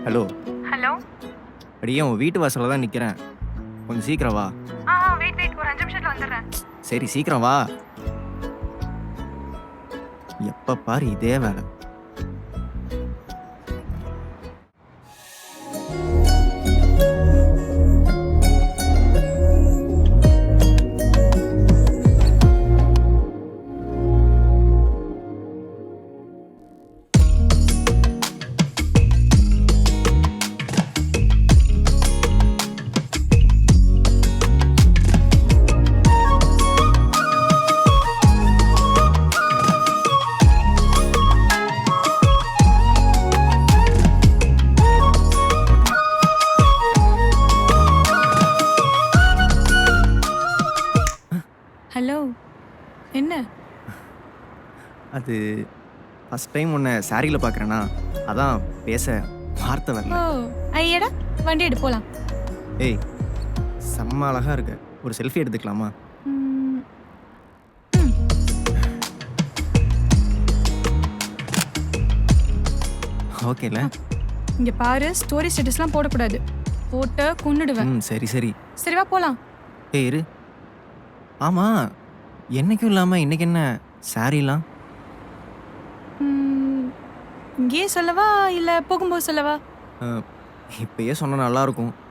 Hello. Hello. அடியே உன் வீட்டு வாசல்ல தான் நிக்கிறேன். கொஞ்சம் சீக்கிரம் வா. வெயிட் ஒரு 5 நிமிஷத்துல வந்துடுறேன். சரி சீக்கிரம் வா. எப்ப பாரு இதே வேலை. ஹலோ. என்ன? அது ஃபர்ஸ்ட் டைம் உன்னை சாரியில பார்க்குறேனா, அதான் பேச வார்த்தை ஓ வரல. ஐயடா, வண்டி எடு போலாம். ஏய், செம்ம அழகா இருக்க. ஒரு செல்ஃபி எடுத்துக்கலாமா? ம், ம். ஓகேல? இங்க பாரு, ஸ்டோரி ஸ்டேட்டஸ்லாம் போடக்கூடாது. போட்ட கொன்னுடுவேன். சரி சரி. சரி வா போலாம். ஏய் இரு. ஆமா, என்னைக்கும் இல்லாம இன்னைக்கு என்ன சாரிலாம்? இங்கேயே சொல்லவா இல்ல போகும்போது சொல்லவா? இப்பயே சொன்னா நல்லா இருக்கும்.